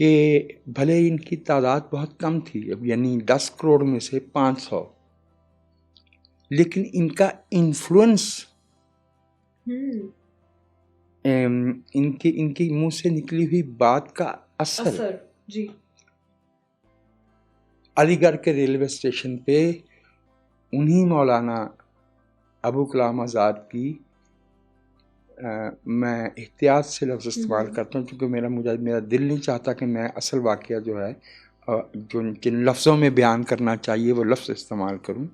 کہ بھلے ان کی تعداد بہت کم تھی، اب یعنی 10 کروڑ میں سے 500، لیکن ان کا انفلوئنس ان کی منہ سے نکلی ہوئی بات کا اثر جی علی گڑھ کے ریلوے اسٹیشن پہ انہی مولانا ابو کلام آزاد کی، میں احتیاط سے لفظ استعمال کرتا ہوں کیونکہ میرا دل نہیں چاہتا کہ میں اصل واقعہ جو ہے جو جن لفظوں میں بیان کرنا چاہیے وہ لفظ استعمال کروں.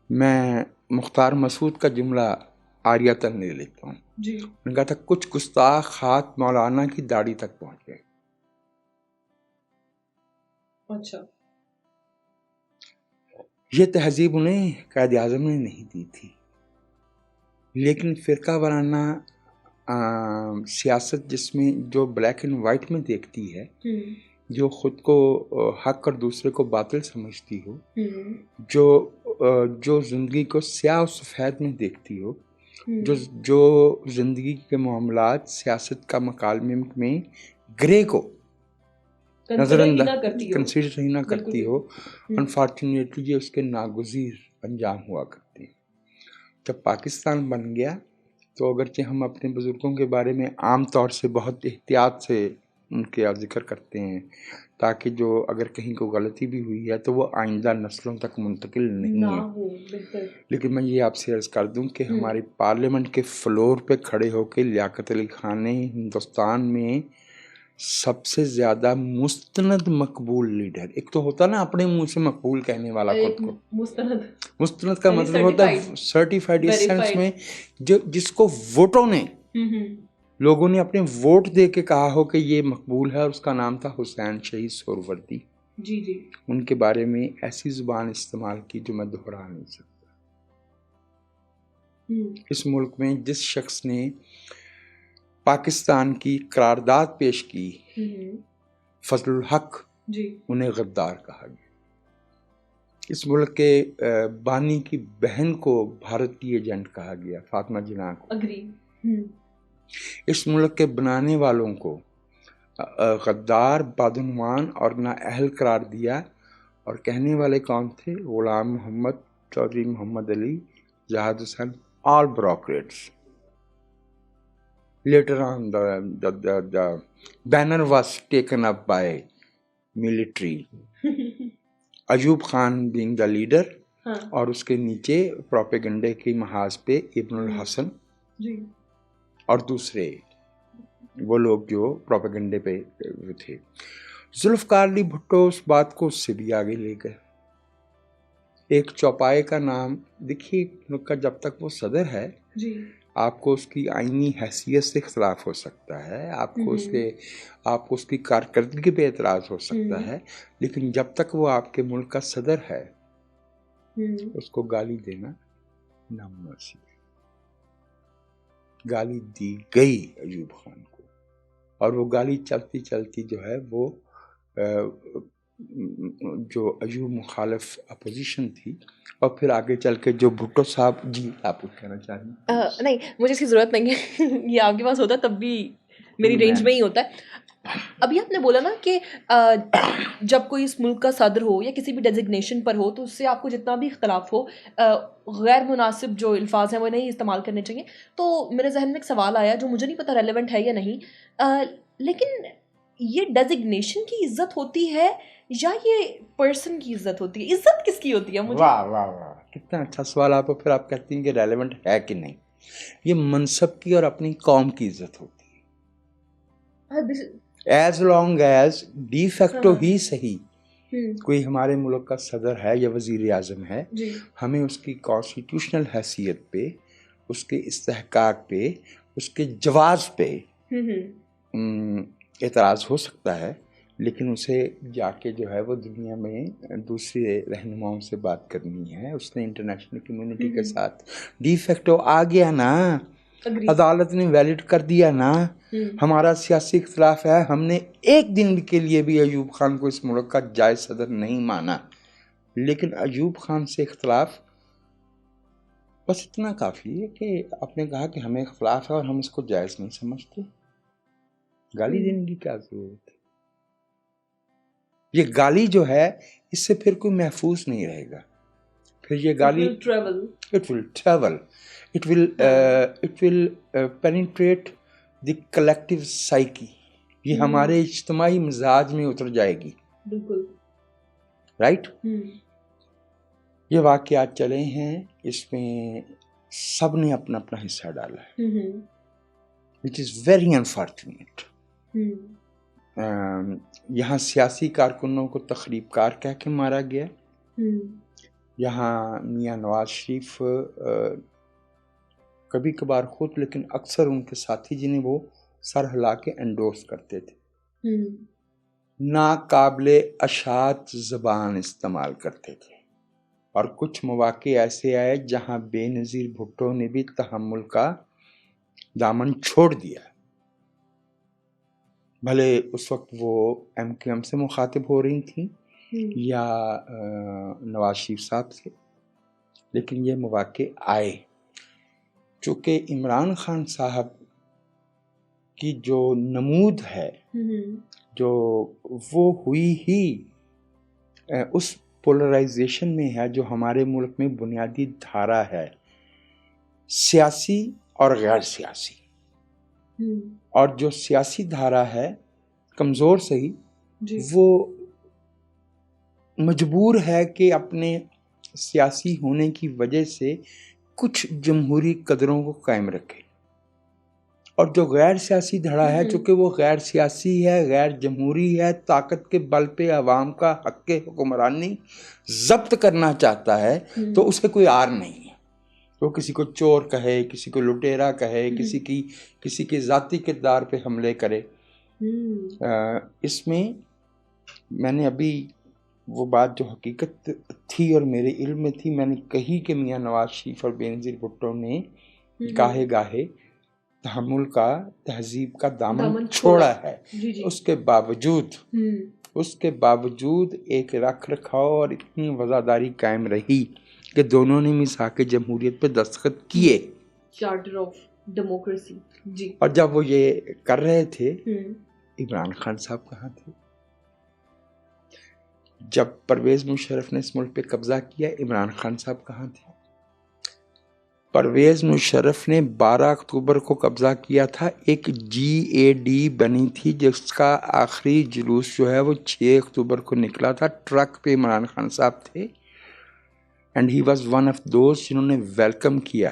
میں مختار مسعود کا جملہ عاریۃً لے لیتا ہوں. جی ان کا تھا کچھ گستاخ ہاتھ مولانا کی داڑھی تک پہنچ گئے. اچھا، یہ تہذیب انہیں قائد اعظم نے نہیں دی تھی، لیکن فرقہ وارانہ سیاست جس میں جو بلیک اینڈ وائٹ میں دیکھتی ہے، جو خود کو حق اور دوسرے کو باطل سمجھتی ہو، جو زندگی کو سیاہ و سفید میں دیکھتی ہو، جو زندگی کے معاملات سیاست کا مکالمے میں گرے کو نظر کنسیڈر ہی نہ کرتی ہو، انفارچونیٹلی یہ اس کے ناگزیر انجام ہوا کرتے ہیں. جب پاکستان بن گیا تو اگرچہ ہم اپنے بزرگوں کے بارے میں عام طور سے بہت احتیاط سے ان کے ذکر کرتے ہیں تاکہ جو اگر کہیں کوئی غلطی بھی ہوئی ہے تو وہ آئندہ نسلوں تک منتقل نہیں ہے، لیکن میں یہ آپ سے عرض کر دوں کہ ہماری پارلیمنٹ کے فلور پہ کھڑے ہو کے لیاقت علی خان نے ہندوستان میں سب سے زیادہ مستند مقبول لیڈر، ایک تو ہوتا نا اپنے منہ سے مقبول کہنے والا، خود کو مستند کا مطلب ہوتا ہے سرٹیفائڈ، اس سینس میں جس کو ووٹوں نے لوگوں نے اپنے ووٹ دے کے کہا ہو کہ یہ مقبول ہے، اور اس کا نام تھا حسین شہید سہروردی. جی جی ان کے بارے میں ایسی زبان استعمال کی جو میں دہرا نہیں سکتا. اس ملک میں جس شخص نے پاکستان کی قرارداد پیش کی، فضل الحق، انہیں غدار کہا گیا. اس ملک کے بانی کی بہن کو بھارت کی ایجنٹ کہا گیا، فاطمہ جناح کو. اس ملک کے بنانے والوں کو غدار، بدعنوان اور نااہل قرار دیا، اور کہنے والے کون تھے؟ غلام محمد، چودھری محمد علی، جہاد حسین، all bureaucrats. Later on, the banner was taken up by military. Ayub Khan being the leader، اور اس کے نیچے پروپیگنڈے کی محاذ پہ ابن الحسن اور دوسرے وہ لوگ جو پروپیگنڈے پہ تھے. ذوالفقار علی بھٹو اس بات کو اس سے بھی آگے لے گئے. ایک چوپائے کا نام دیکھیے، کا جب تک وہ صدر ہے آپ کو اس کی آئینی حیثیت سے اختلاف ہو سکتا ہے، آپ کو اس کی کارکردگی پہ اعتراض ہو سکتا ہے، لیکن جب تک وہ آپ کے ملک کا صدر ہے اس کو گالی دینا نامناسب ہے. گالی دی گئی ایوب خان کو، اور وہ گالی چلتی چلتی جو ہے وہ جو ایوب مخالف اپوزیشن تھی، اور پھر آگے چل کے جو بھٹو صاحب. جی آپ کچھ کہنا چاہ رہی ہیں؟ نہیں، مجھے اس کی ضرورت نہیں ہے، یہ آپ کے پاس ہوتا تب بھی میری رینج میں ہی ہوتا ہے. ابھی آپ نے بولا نا کہ جب کوئی اس ملک کا صدر ہو یا کسی بھی ڈیزگنیشن پر ہو تو اس سے آپ کو جتنا بھی اختلاف ہو، غیر مناسب جو الفاظ ہیں وہ نہیں استعمال کرنے چاہیے. تو میرے ذہن میں ایک سوال آیا جو مجھے نہیں پتا ریلیونٹ ہے یا نہیں، لیکن یہ ڈیزگنیشن کی عزت ہوتی ہے یا یہ پرسن کی عزت ہوتی ہے؟ عزت کس کی ہوتی ہے؟ مجھے واہ واہ واہ، کتنا اچھا سوال. آپ پھر آپ کہتی ہیں کہ ریلیونٹ ہے کہ نہیں. یہ منصب کی اور اپنی قوم کی عزت ہوتی ہے. As long as de facto ہی صحیح کوئی ہمارے ملک کا صدر ہے یا وزیر اعظم ہے، ہمیں اس کی کانسٹیٹیوشنل حیثیت پہ، اس کے استحقاق پہ، اس کے جواز پہ اعتراض ہو سکتا ہے، لیکن اسے جا کے جو ہے وہ دنیا میں دوسرے رہنماؤں سے بات کرنی ہے. اس نے انٹرنیشنل کمیونٹی کے ساتھ ڈی فیکٹو آ گیا نا، عدالت نے ویلڈ کر دیا نا. ہمارا سیاسی اختلاف ہے، ہم نے ایک دن کے لیے بھی ایوب خان کو اس ملک کا جائز صدر نہیں مانا، لیکن ایوب خان سے اختلاف بس اتنا کافی ہے کہ آپ نے کہا کہ ہمیں اختلاف ہے اور ہم اس کو جائز نہیں سمجھتے. گالی دینے کی کیا ضرورت ہے؟ یہ گالی جو ہے اس سے پھر کوئی محفوظ نہیں رہے گا. پھر یہ گالی it will travel, it will penetrate the collective psyche. یہ ہمارے اجتماعی مزاج میں اتر جائے گی. بالکل رائٹ. یہ واقعات چلے ہیں, اس میں سب نے اپنا اپنا حصہ ڈالا ہے, which is very unfortunate. یہاں سیاسی کارکنوں کو تخریب کار کہہ کے مارا گیا. یہاں میاں نواز شریف کبھی کبھار خود لیکن اکثر ان کے ساتھی جنہیں وہ سر ہلا کے انڈورس کرتے تھے, ناقابل اشاعت زبان استعمال کرتے تھے. اور کچھ مواقع ایسے آئے جہاں بے نظیر بھٹو نے بھی تحمل کا دامن چھوڑ دیا, بھلے اس وقت وہ ایم کیو ایم سے مخاطب ہو رہی تھیں یا نواز شریف صاحب سے, لیکن یہ مواقع آئے. چونکہ عمران خان صاحب کی جو نمود ہے جو وہ ہوئی ہی اس پولرائزیشن میں ہے جو ہمارے ملک میں بنیادی دھارا ہے, سیاسی اور غیر سیاسی. اور جو سیاسی دھارا ہے کمزور صحیح, وہ مجبور ہے کہ اپنے سیاسی ہونے کی وجہ سے کچھ جمہوری قدروں کو قائم رکھے. اور جو غیر سیاسی دھڑا ہے چونکہ وہ غیر سیاسی ہے, غیر جمہوری ہے, طاقت کے بل پہ عوام کا حق حکمرانی ضبط کرنا چاہتا ہے, تو اسے کوئی آر نہیں ہے. وہ کسی کو چور کہے, کسی کو لٹیرا کہے, کسی کے ذاتی کردار پہ حملے کرے. اس میں نے ابھی وہ بات جو حقیقت تھی اور میرے علم میں تھی, میں نے کہی کہ میاں نواز شریف اور بے نظیر بھٹو نے گاہے گاہے تحمل کا, تہذیب کا دامن چھوڑا ہے. اس کے باوجود ایک رکھ رکھاؤ اور اتنی وفاداری قائم رہی کہ دونوں نے میثاق جمہوریت پہ دستخط کیے, چارٹر آف ڈیموکریسی. جی. اور جب وہ یہ کر رہے تھے عمران خان صاحب کہاں تھے؟ جب پرویز مشرف نے اس ملک پہ قبضہ کیا عمران خان صاحب کہاں تھے؟ پرویز مشرف نے 12 اکتوبر کو قبضہ کیا تھا, ایک GAD بنی تھی جس کا آخری جلوس جو ہے وہ 6 اکتوبر کو نکلا تھا. ٹرک پہ عمران خان صاحب تھے and he was one of those جنہوں نے ویلکم کیا.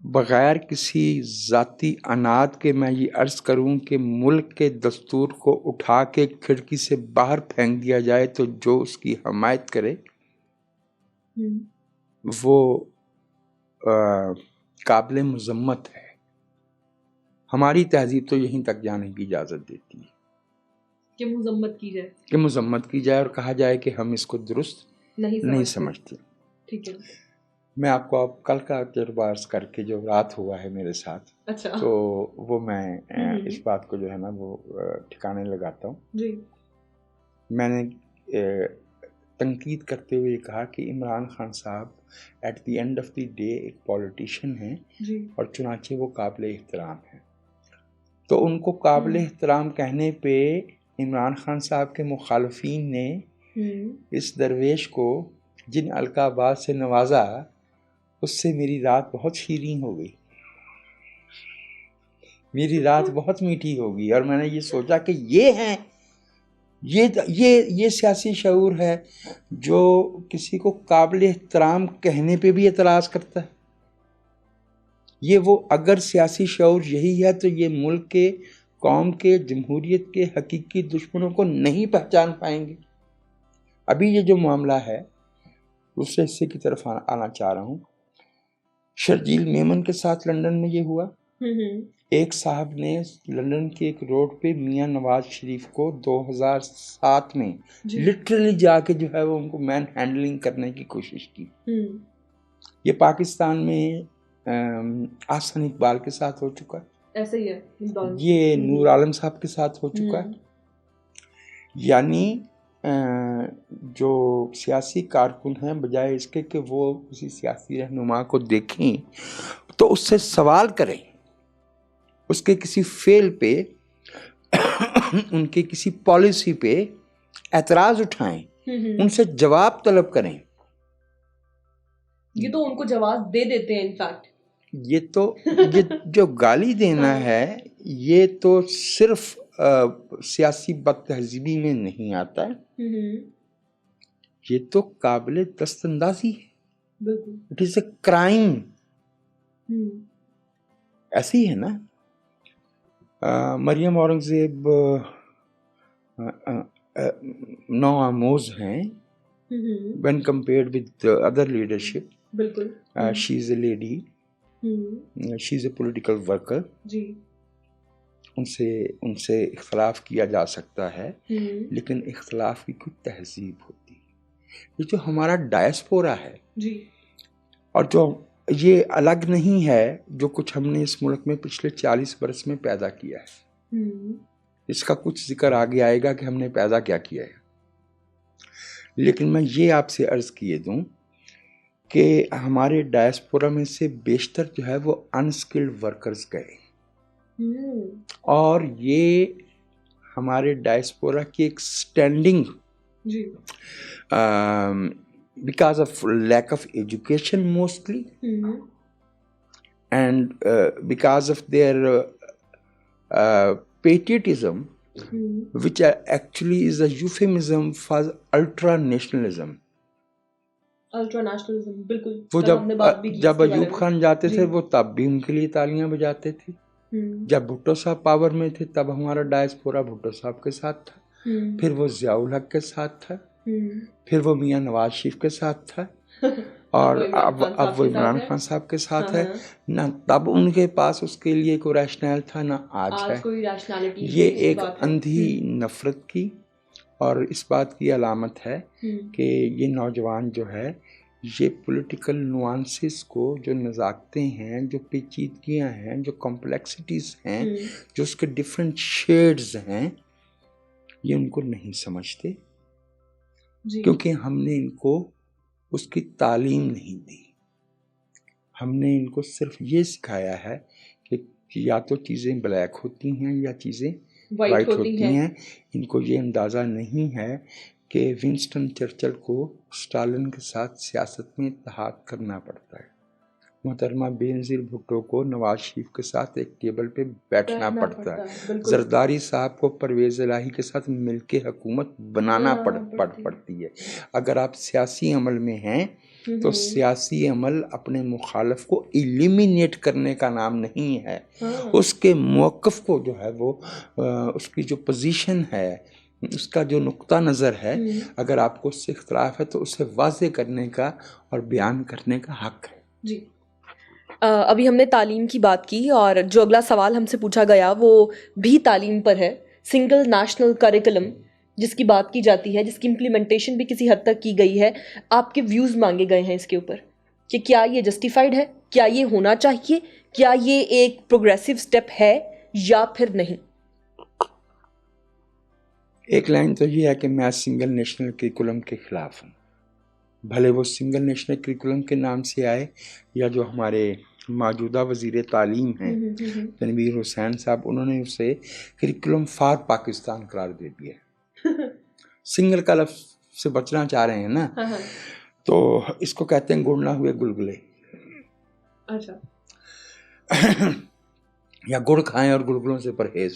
بغیر کسی ذاتی عناد کے میں یہ عرض کروں کہ ملک کے دستور کو اٹھا کے کھڑکی سے باہر پھینک دیا جائے تو جو اس کی حمایت کرے وہ قابل مذمت ہے. ہماری تہذیب تو یہیں تک جانے کی اجازت دیتی ہے کہ مذمت کی جائے اور کہا جائے کہ ہم اس کو درست نہیں سمجھتے. ٹھیک ہے. میں آپ کو اب کل کا تجربہ عرض کر کے جو رات ہوا ہے میرے ساتھ, تو وہ میں اس بات کو جو ہے نا وہ ٹھکانے لگاتا ہوں. جی. میں نے تنقید کرتے ہوئے کہا کہ عمران خان صاحب at the end of the day ایک پولیٹیشین ہیں اور چنانچہ وہ قابل احترام ہیں. تو ان کو قابل احترام کہنے پہ عمران خان صاحب کے مخالفین نے اس درویش کو جن القابات سے نوازا اس سے میری رات بہت شیریں ہو گئی, میری رات بہت میٹھی ہو گئی. اور میں نے یہ سوچا کہ یہ ہیں یہ سیاسی شعور ہے جو کسی کو قابل احترام کہنے پہ بھی اعتراض کرتا ہے. یہ وہ اگر سیاسی شعور یہی ہے تو یہ ملک کے, قوم کے, جمہوریت کے حقیقی دشمنوں کو نہیں پہچان پائیں گے. ابھی یہ جو معاملہ ہے دوسرے حصے کی طرف آنا چاہ رہا ہوں. شرجیل میمن کے ساتھ لندن میں یہ ہوا. ایک صاحب نے لندن کے ایک روڈ پہ میاں نواز شریف کو 2007 میں لٹرلی جا کے جو ہے وہ ان کو مین ہینڈلنگ کرنے کی کوشش کی. یہ پاکستان میں احسن اقبال کے ساتھ ہو چکا ہے, ایسے ہی ہے. یہ نور عالم صاحب کے ساتھ ہو چکا ہے. یعنی جو سیاسی کارکن ہیں بجائے اس کے کہ وہ کسی سیاسی رہنما کو دیکھیں تو اس سے سوال کریں, اس کے کسی فعل پہ ان کے کسی پالیسی پہ اعتراض اٹھائیں, ان سے جواب طلب کریں. یہ تو ان کو جواب دے دیتے ہیں انفیکٹ. یہ جو گالی دینا ہے یہ تو صرف سیاسی بد تہذیبی میں نہیں آتا ہے, یہ تو قابل دست اندازی ہے. It is a crime. ایسی ہے نا, مریم اورنگزیب نو آموز ہیں when compared with the other leadership. بالکل. She is a lady. She is a political worker. جی. ان سے اختلاف کیا جا سکتا ہے, لیکن اختلاف کی کوئی تہذیب ہوتی ہے. یہ جو ہمارا ڈائسپورا ہے جی, اور جو یہ الگ نہیں ہے جو کچھ ہم نے اس ملک میں پچھلے 40 برس میں پیدا کیا ہے, اس کا کچھ ذکر آگے آئے گا کہ ہم نے پیدا کیا کیا ہے. لیکن میں یہ آپ سے عرض کیے دوں کہ ہمارے ڈائسپورا میں سے بیشتر جو ہے وہ انسکلڈ ورکرز گئے, اور یہ ہمارے ڈائسپورا کی ایک standing because of lack of education mostly, and because of their patriotism which actually is a euphemism for ultra nationalism. Ultra nationalism, بالکل. وہ جب ایوب خان جاتے تھے وہ تب بھی ان کے لیے تالیاں بجاتے تھے. جب بھٹو صاحب پاور میں تھے تب ہمارا ڈائسپورا بھٹو صاحب کے ساتھ تھا, پھر وہ ضیاء الحق کے ساتھ تھا, پھر وہ میاں نواز شریف کے ساتھ تھا, اور اب وہ عمران خان صاحب کے ساتھ ہے. نہ تب ان کے پاس اس کے لیے کوئی ریشنل تھا نہ آج ہے. یہ ایک اندھی نفرت کی اور اس بات کی علامت ہے کہ یہ نوجوان جو ہے یہ پولیٹیکل نوانسز کو, جو نزاکتیں ہیں, جو پیچیدگیاں ہیں, جو کمپلیکسٹیز ہیں, جو اس کے ڈفرینٹ شیڈز ہیں, یہ ان کو نہیں سمجھتے, کیونکہ ہم نے ان کو اس کی تعلیم نہیں دی. ہم نے ان کو صرف یہ سکھایا ہے کہ یا تو چیزیں بلیک ہوتی ہیں یا چیزیں وائٹ ہوتی ہیں. ان کو یہ اندازہ نہیں ہے کہ ونسٹن چرچل کو اسٹالن کے ساتھ سیاست میں اتحاد کرنا پڑتا ہے, محترمہ بینظیر بھٹو کو نواز شریف کے ساتھ ایک ٹیبل پہ بیٹھنا پڑتا ہے, زرداری صاحب کو پرویز الہی کے ساتھ مل کے حکومت بنانا پڑتی ہے. اگر آپ سیاسی عمل میں ہیں تو سیاسی عمل اپنے مخالف کو ایلیمینیٹ کرنے کا نام نہیں ہے, اس کے موقف کو جو ہے وہ اس کی جو پوزیشن ہے, اس کا جو نقطہ نظر ہے, اگر آپ کو اس سے اختلاف ہے تو اسے واضح کرنے کا اور بیان کرنے کا حق ہے. جی, ابھی ہم نے تعلیم کی بات کی اور جو اگلا سوال ہم سے پوچھا گیا وہ بھی تعلیم پر ہے. سنگل نیشنل کریکولم جس کی بات کی جاتی ہے, جس کی امپلیمنٹیشن بھی کسی حد تک کی گئی ہے, آپ کے ویوز مانگے گئے ہیں اس کے اوپر کہ کیا یہ جسٹیفائڈ ہے, کیا یہ ہونا چاہیے, کیا یہ ایک پروگریسو سٹیپ ہے یا پھر نہیں؟ ایک لائن تو یہ ہے کہ میں سنگل نیشنل کریکولم کے خلاف ہوں, بھلے وہ سنگل نیشنل کریکولم کے نام سے آئے یا جو ہمارے موجودہ وزیر تعلیم ہیں تنویر حسین صاحب, انہوں نے اسے کریکولم فار پاکستان قرار دے دیا. سنگل کا لفظ سے بچنا چاہ رہے ہیں نا, تو اس کو کہتے ہیں گڑ نہ ہوئے گلگلے. اچھا, یا گڑ کھائیں اور گلگلوں سے پرہیز.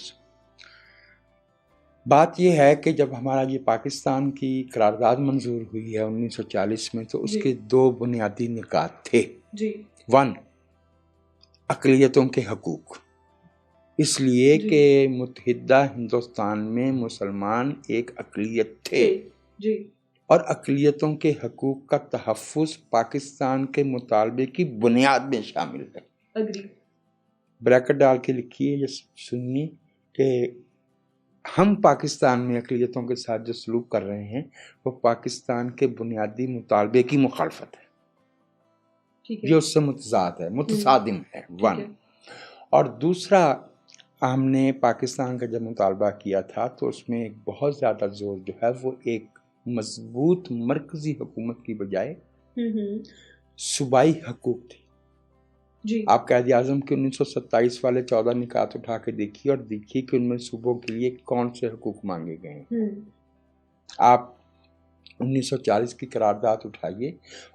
بات یہ ہے کہ جب ہمارا یہ پاکستان کی قرارداد منظور ہوئی ہے 1940 میں, تو اس کے 2 بنیادی نکات تھے. 1, اقلیتوں کے حقوق, اس لیے کہ متحدہ ہندوستان میں مسلمان ایک اقلیت تھے, اور اقلیتوں کے حقوق کا تحفظ پاکستان کے مطالبے کی بنیاد میں شامل ہے. بریکٹ ڈال کے لکھیے یا سنیے کہ ہم پاکستان میں اقلیتوں کے ساتھ جو سلوک کر رہے ہیں وہ پاکستان کے بنیادی مطالبے کی مخالفت ہے, یہ اس سے متضاد ہے, متصادم ہے. 1. اور دوسرا, ہم نے پاکستان کا جب مطالبہ کیا تھا تو اس میں ایک بہت زیادہ زور جو ہے وہ ایک مضبوط مرکزی حکومت کی بجائے صوبائی حقوق تھی. جی آپ قائد اعظم کے 1927 والے 14 نکات اٹھا کے دیکھیے اور دیکھیے کہ ان میں صوبوں کے لیے کون سے حقوق مانگے گئے ہیں. آپ 1940 کی قرارداد اٹھائیے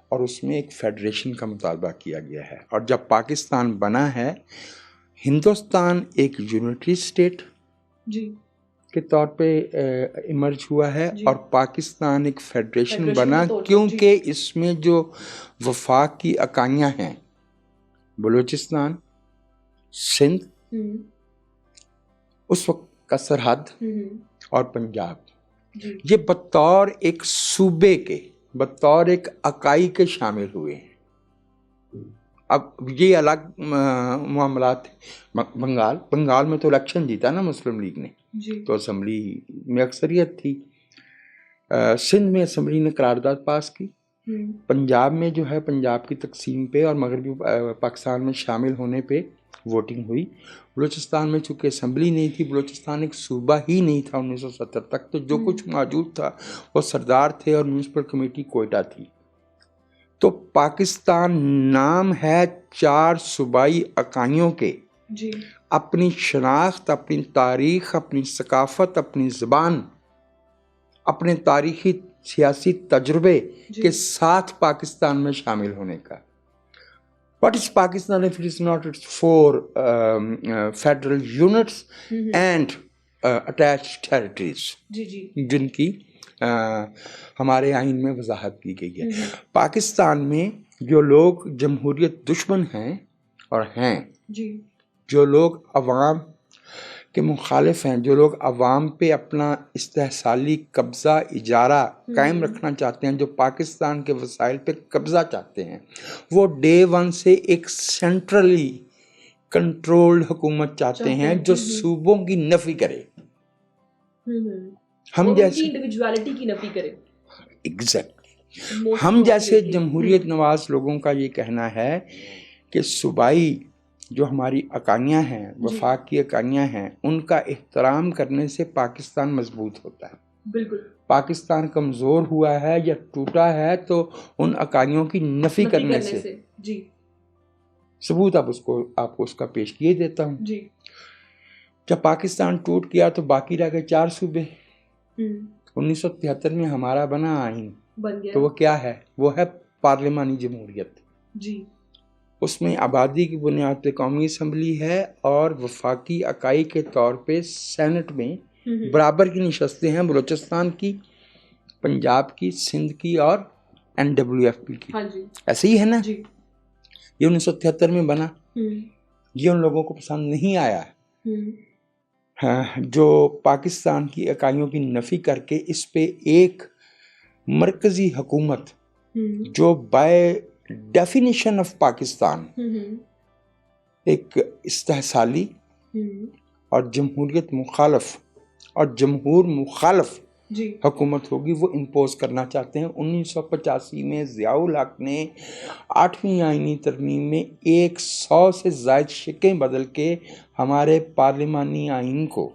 اور اس میں ایک فیڈریشن کا مطالبہ کیا گیا ہے. اور جب پاکستان بنا ہے، ہندوستان ایک یونٹری اسٹیٹ جی کے طور پہ ایمرج ہوا ہے جی. اور پاکستان ایک فیڈریشن فیڈریشن بنا کے طور پر، کیونکہ اس میں جو وفاق کی اکائیاں ہیں، بلوچستان، سندھ اس وقت کا سرحد اور پنجاب، جی یہ بطور ایک صوبے کے، بطور ایک اکائی کے شامل ہوئے ہیں. اب یہ الگ معاملات. بنگال میں تو الیکشن جیتا نا مسلم لیگ نے، جی تو اسمبلی میں اکثریت تھی. سندھ میں اسمبلی نے قرارداد پاس کی. پنجاب میں جو ہے پنجاب کی تقسیم پہ اور مغربی پاکستان میں شامل ہونے پہ ووٹنگ ہوئی. بلوچستان میں چونکہ اسمبلی نہیں تھی، بلوچستان ایک صوبہ ہی نہیں تھا 1970 تک، تو جو کچھ موجود تھا وہ سردار تھے اور میونسپل کمیٹی کوئٹہ تھی. تو پاکستان نام ہے 4 صوبائی اکائیوں کے. جی اپنی شناخت، اپنی تاریخ، اپنی ثقافت، اپنی زبان، اپنے تاریخی سیاسی تجربے کے ساتھ پاکستان میں شامل ہونے کا. What is Pakistan if it is not its 4 federal units and attached territories جی جی جن کی ہمارے آئین میں وضاحت کی گئی ہے. پاکستان میں جو لوگ جمہوریت دشمن ہیں اور ہیں، جی جو لوگ عوام کے مخالف ہیں، جو لوگ عوام پہ اپنا استحصالی قبضہ اجارہ قائم رکھنا چاہتے ہیں، جو پاکستان کے وسائل پہ قبضہ چاہتے ہیں، وہ ڈے ون سے ایک سینٹرلی کنٹرولڈ حکومت چاہتے ہیں جو صوبوں کی نفی کرے. ہم جیسے انڈیویجوالٹی کی نفی کرے. ایگزیکٹلی ہم جیسے جمہوریت نواز لوگوں کا یہ کہنا ہے کہ صوبائی جو ہماری اکائیاں ہیں، وفاق کی اکائیاں ہیں، ان کا احترام کرنے سے پاکستان مضبوط ہوتا ہے. بالکل. پاکستان کمزور ہوا ہے یا ٹوٹا ہے تو ان اکائیوں کی نفی کرنے سے. جی ثبوت آپ کو اس کا پیش کیے دیتا ہوں. جی جب پاکستان ٹوٹ گیا تو باقی رہ گئے 4 صوبے. 1973 میں ہمارا بنا آئین، بن گیا. تو وہ کیا ہے؟ وہ ہے پارلیمانی جمہوریت. جی اس میں آبادی کی بنیاد پہ قومی اسمبلی ہے اور وفاقی اکائی کے طور پہ سینٹ میں برابر کی نشستیں ہیں، بلوچستان کی، پنجاب کی، سندھ کی اور NWFP کی. ایسے ہی ہے نا. یہ 1973 میں بنا. یہ ان لوگوں کو پسند نہیں آیا جو پاکستان کی اکائیوں کی نفی کر کے اس پہ ایک مرکزی حکومت جو بائی ڈیفینیشن آف پاکستان ایک استحصالی اور جمہوریت مخالف اور جمہور مخالف حکومت ہوگی، وہ امپوز کرنا چاہتے ہیں. 1985 میں ضیاء الحق نے 8ویں آئینی ترمیم میں 100 سے زائد شقیں بدل کے ہمارے پارلیمانی آئین کو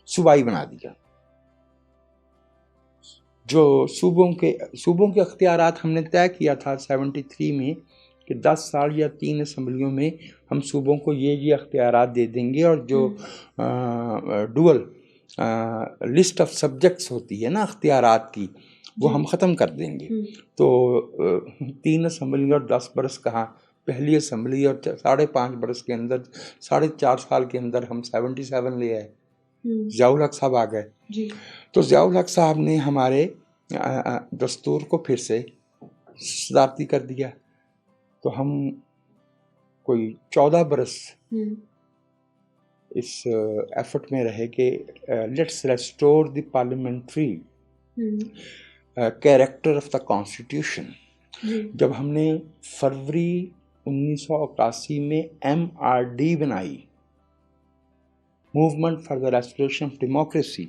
صوبائی بنا دیا. جو صوبوں کے اختیارات ہم نے طے کیا تھا 73 میں کہ 10 سال یا 3 اسمبلیوں میں ہم صوبوں کو یہ اختیارات دے دیں گے، اور جو ڈوئل لسٹ آف سبجیکٹس ہوتی ہے نا اختیارات کی، وہ ہم ختم کر دیں گے. تو 3 اسمبلی اور 10 برس کہاں، پہلی اسمبلی اور 5.5 برس کے اندر 4.5 سال کے اندر ہم 77 لے آئے. ضیاء الحق صاحب آ گئے. تو ضیاء الحق صاحب نے ہمارے دستور کو پھر سے صدارتی کر دیا. تو ہم کوئی 14 برس اس ایفرٹ میں رہے کہ let's restore the parliamentary character of the constitution. جب ہم نے فروری 1981 میں MRD بنائی، movement for the restoration of democracy,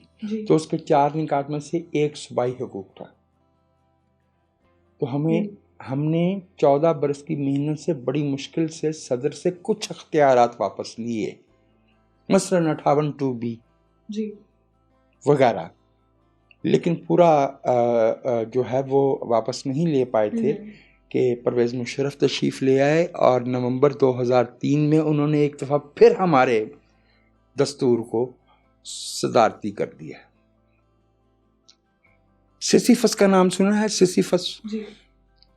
تو اس کے 4 نکات میں سے ایک صوبائی حقوق تھا. تو ہم نے 14 برس کی محنت سے بڑی مشکل سے صدر سے کچھ اختیارات واپس لیے، مثلاً 58(2)B وغیرہ، لیکن پورا جو ہے وہ واپس نہیں لے پائے تھے. کہ پرویز مشرف تشریف لے آئے اور نومبر 2003 میں انہوں نے ایک دفعہ پھر ہمارے دستور کو صدارتی کر دیا. سیسیفس کا نام سنا ہے؟ سیسیفس جی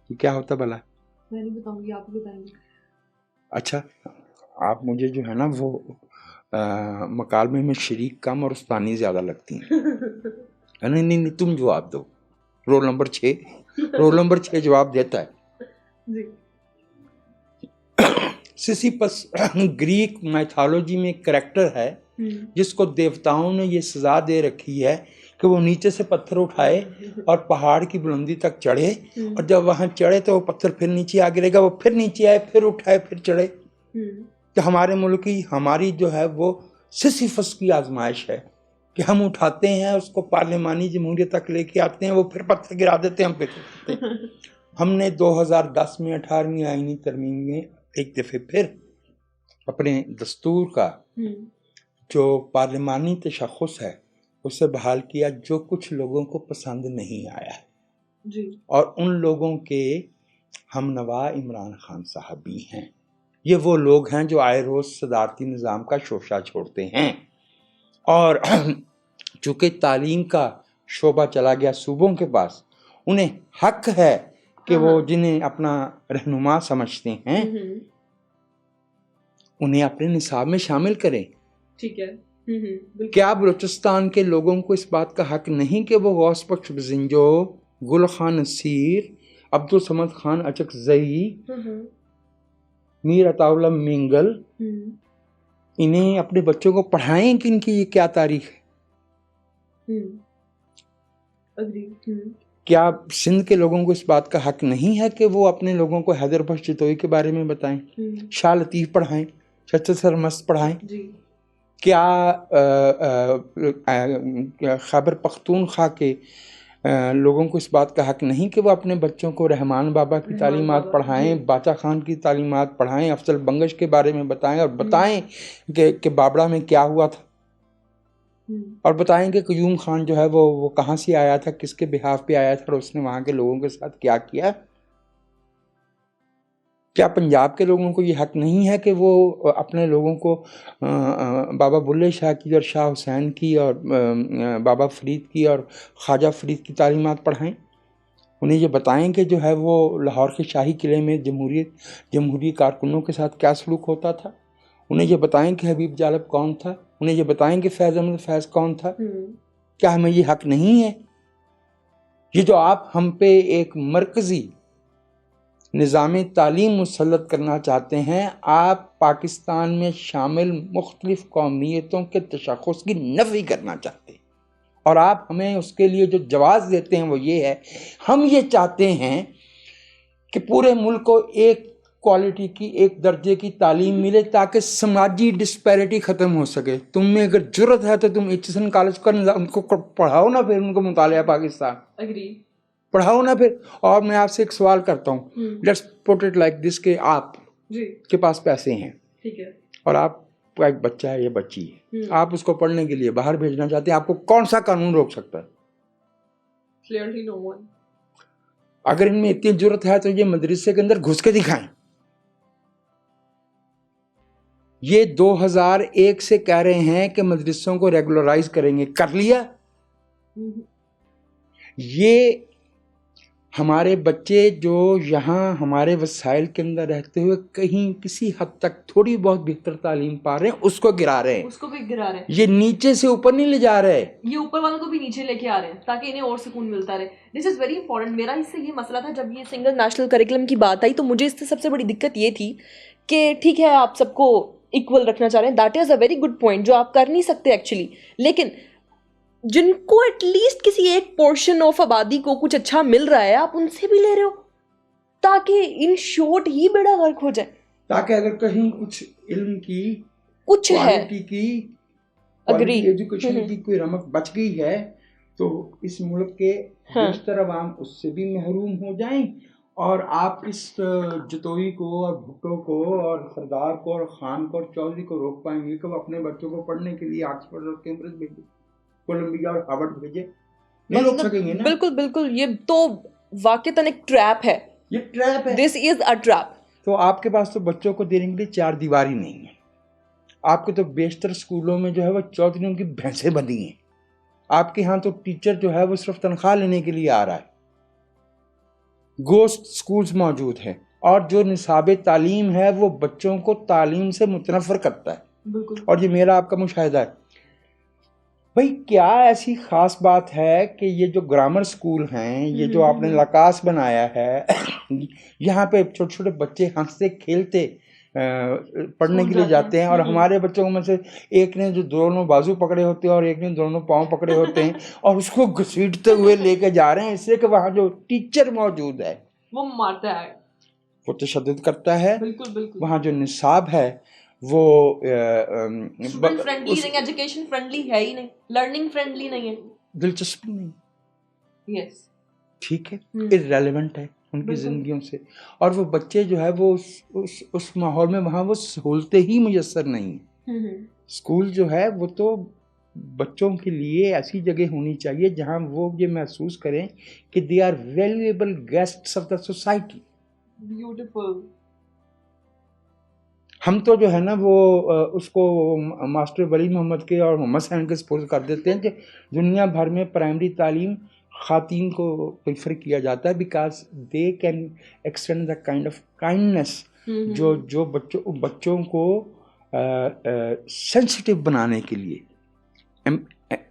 یہ کیا ہوتا بھلا؟ میں نہیں بتاؤں گی، آپ بتائیں گے. اچھا آپ مجھے جو ہے نا وہ مکالمے میں شریک کم اور استانی زیادہ لگتی ہیں. نہیں نہیں نہیں، تم جواب دو. رول نمبر 6 رول نمبر 6 جواب دیتا ہے. جی سیسیفس گریک میتھالوجی میں ایک کریکٹر ہے جس کو دیوتاؤں نے یہ سزا دے رکھی ہے کہ وہ نیچے سے پتھر اٹھائے اور پہاڑ کی بلندی تک چڑھے، اور جب وہاں چڑھے تو وہ پتھر پھر نیچے آ گرے گا، وہ پھر نیچے آئے، پھر اٹھائے، پھر چڑھے. کہ ہمارے ملک کی ہماری جو ہے وہ سیسیفس کی آزمائش ہے کہ ہم اٹھاتے ہیں اس کو پارلیمانی جمہوریت تک لے کے آتے ہیں، وہ پھر پتھر گرا دیتے ہیں، ہم پھر ہم نے 2010 میں 18ویں آئینی ترمیم میں ایک دفعہ پھر اپنے دستور کا جو پارلیمانی تشخص ہے اسے بحال کیا، جو کچھ لوگوں کو پسند نہیں آیا جی. اور ان لوگوں کے ہم نوا عمران خان صاحب بھی ہیں. یہ وہ لوگ ہیں جو آئے روز صدارتی نظام کا شوشہ چھوڑتے ہیں، اور چونکہ تعلیم کا شعبہ چلا گیا صوبوں کے پاس، انہیں حق ہے کہ وہ جنہیں اپنا رہنما سمجھتے ہیں انہیں اپنے نصاب میں شامل کریں. ٹھیک ہے. کیا بلوچستان کے لوگوں کو اس بات کا حق نہیں کہ وہ غوث بخش بزنجو، گل خان نصیر، عبدالصمد خان اچکزئی، میر عطا اللہ مینگل، انہیں اپنے بچوں کو پڑھائیں کہ ان کی یہ کیا تاریخ ہے؟ کیا سندھ کے لوگوں کو اس بات کا حق نہیں ہے کہ وہ اپنے لوگوں کو حیدر بخش چتوئی کے بارے میں بتائیں، شاہ لطیف پڑھائیں، چچا سرمست پڑھائیں؟ کیا خیبر پختونخوا کے لوگوں کو اس بات کا حق نہیں کہ وہ اپنے بچوں کو رحمان بابا کی تعلیمات پڑھائیں، باچا خان کی تعلیمات پڑھائیں، افضل بنگش کے بارے میں بتائیں، اور بتائیں کہ بابڑا میں کیا ہوا تھا، اور بتائیں کہ قیوم خان جو ہے وہ کہاں سے آیا تھا، کس کے بہاف پہ آیا تھا، اور اس نے وہاں کے لوگوں کے ساتھ کیا کیا. کیا پنجاب کے لوگوں کو یہ حق نہیں ہے کہ وہ اپنے لوگوں کو بابا بلے شاہ کی اور شاہ حسین کی اور بابا فرید کی اور خواجہ فرید کی تعلیمات پڑھائیں؟ انہیں یہ بتائیں کہ جو ہے وہ لاہور کے شاہی قلعے میں جمہوری کارکنوں کے ساتھ کیا سلوک ہوتا تھا. انہیں یہ بتائیں کہ حبیب جالب کون تھا. انہیں یہ بتائیں کہ فیض احمد فیض کون تھا. کیا ہمیں یہ حق نہیں ہے؟ یہ جو آپ ہم پہ ایک مرکزی نظام تعلیم مسلط کرنا چاہتے ہیں، آپ پاکستان میں شامل مختلف قومیتوں کے تشخص کی نفی کرنا چاہتے ہیں، اور آپ ہمیں اس کے لیے جو جواز دیتے ہیں وہ یہ ہے، ہم یہ چاہتے ہیں کہ پورے ملک کو ایک کوالٹی کی، ایک درجے کی تعلیم ملے تاکہ سماجی ڈسپیرٹی ختم ہو سکے. تم میں اگر جرت ہے تو تم ایچسن کالج کا ان کو پڑھاؤ نا، پھر ان کو مطالعہ پاکستان پڑھاؤ نا پھر. اور میں آپ سے ایک سوال کرتا ہوں، let's put it like this, کہ آپ کے پاس پیسے ہیں اور آپ کا ایک بچہ ہے یا بچی ہے، آپ اس کو پڑھنے کے لیے باہر بھیجنا چاہتے ہیں، آپ کو کون سا قانون روک سکتا ہے؟ Clearly no one. اگر ان میں اتنی جرت ہے تو یہ مدرسے کے اندر گھس کے دکھائیں. یہ 2001 سے کہہ رہے ہیں کہ مدرسوں کو ریگولرائز کریں گے، کر لیا. یہ ہمارے بچے جو یہاں ہمارے وسائل کے اندر رہتے ہوئے کہیں کسی حد تک تھوڑی بہت بہتر تعلیم پا رہے ہیں، اس کو گرا رہے ہیں، اس کو بھی گرا رہے ہیں. یہ نیچے سے اوپر نہیں لے جا رہے، یہ اوپر والوں کو بھی نیچے لے کے آ رہے ہیں تاکہ انہیں اور سکون ملتا رہے. دس از ویری امپورٹنٹ. میرا اس سے یہ مسئلہ تھا جب یہ سنگل نیشنل کریکولم کی بات آئی تو مجھے اس سے سب سے بڑی دقت یہ تھی کہ ٹھیک ہے آپ سب کو ایکول رکھنا چاہ رہے ہیں، that is a very good point جو آپ کر نہیں سکتے ایکچولی، لیکن جن کو ایٹ لیسٹ کسی ایک پورشن آف آبادی کو کچھ اچھا مل رہا ہے آپ ان سے بھی لے رہے ہو تاکہ ان شورٹ ہی بیڑا غرق ہو جائے. تاکہ اگر کہیں کچھ علم کی کچھ ہے کوالٹی کی ایجوکیشن کی کوئی رمق بچ گئی ہے تو اس ملک کے بیشتر عوام اس سے بھی محروم ہو جائیں، اور آپ اس جتوئی کو اور بھٹو کو اور سردار کو اور خان کو اور چودھری کو روک پائیں گے کہ وہ اپنے بچوں کو پڑھنے کے لیے آکسفورڈ اور کیمبرج بھیجے، کولمبیا اور ہارورڈ بھیجے؟ نہیں روک سکیں گے نا. بالکل بالکل. یہ تو واقعتاً ایک ٹریپ ہے یہ ٹریپ ہے. This is a trap. تو آپ کے پاس تو بچوں کو دینے کے لیے چار دیواری نہیں ہے. آپ کے تو بیشتر اسکولوں میں جو ہے وہ چودھری ان کی بھینسیں بندھی ہیں. آپ کے ہاں تو ٹیچر جو ہے وہ صرف تنخواہ لینے کے لیے آ رہا ہے. گوسٹ اسکولز موجود ہیں اور جو نصاب تعلیم ہے وہ بچوں کو تعلیم سے متنفر کرتا ہے. بالکل. اور یہ میرا آپ کا مشاہدہ ہے. بھئی کیا ایسی خاص بات ہے کہ یہ جو گرامر اسکول ہیں, یہ جو آپ نے لکاس بنایا ہے, یہاں پہ چھوٹے چھوٹے بچے ہنستے کھیلتے پڑھنے کے لیے جاتے ہیں, اور ہمارے بچوں میں سے ایک نے جو دونوں بازو پکڑے ہوتے ہیں اور ایک نے دونوں پاؤں پکڑے ہوتے ہیں اور اس کو گھسیٹتے ہوئے لے کے جا رہے ہیں, اس لیے کہ وہاں جو ٹیچر موجود ہے وہ مارتا ہے, وہ تشدد کرتا ہے. بالکل بالکل. وہاں جو نصاب ہے وہ اسٹوڈنٹ فرینڈلی نہیں, ایجوکیشن فرینڈلی ہے ہی نہیں, لرننگ فرینڈلی نہیں ہے, دلچسپی نہیں. یس ٹھیک ہے, irrelevant ہے ان کی زندگیوں سے. اور وہ بچے جو ہے وہ اس ماحول میں وہاں وہ سہولتیں ہی میسر نہیں ہیں. اسکول جو ہے وہ تو بچوں کے لیے ایسی جگہ ہونی چاہیے جہاں وہ یہ محسوس کریں کہ they are valuable guests of the society. Beautiful. ہم تو جو ہے نا وہ اس کو ماسٹر ولی محمد کے اور محمد حسین کے سپورٹ کر دیتے ہیں کہ دنیا بھر میں پرائمری تعلیم خواتین کو پریفر کیا جاتا ہے because they can extend the kind of kindness جو بچوں کو سینسٹیو بنانے کے لیے,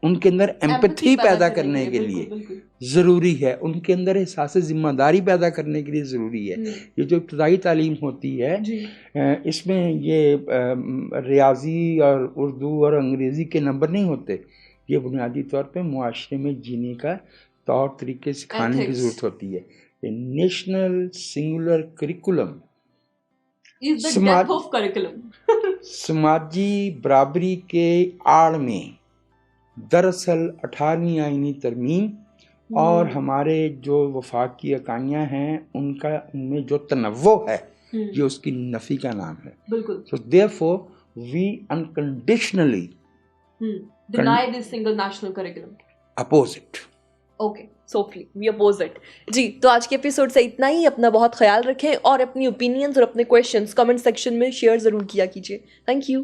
ان کے اندر ایمپتھی پیدا کرنے کے لیے ضروری ہے, ان کے اندر احساس ذمہ داری پیدا کرنے کے لیے ضروری ہے. یہ جو ابتدائی تعلیم ہوتی ہے اس میں یہ ریاضی اور اردو اور انگریزی کے نمبر نہیں ہوتے, یہ بنیادی طور پہ معاشرے میں جینے کا طور طریقے سکھانے کی ضرورت ہوتی ہے. نیشنل سنگولر کریکولم سماجی برابری کے آڑ میں دراصل 18ویں آئینی ترمیم اور ہمارے جو وفاقی اکائیاں ہیں ان میں جو تنوع ہے یہ اس کی نفی کا نام ہے. بالکل. So therefore we unconditionally deny this single national curriculum. Oppose it. Okay. Softly, we oppose it. جی تو آج کے ایپیسوڈ سے اتنا ہی. اپنا بہت خیال رکھیں اور اپنی اوپینینز اور اپنے کویشچنز کمنٹ سیکشن میں شیئر ضرور کیا کیجیے. Thank you.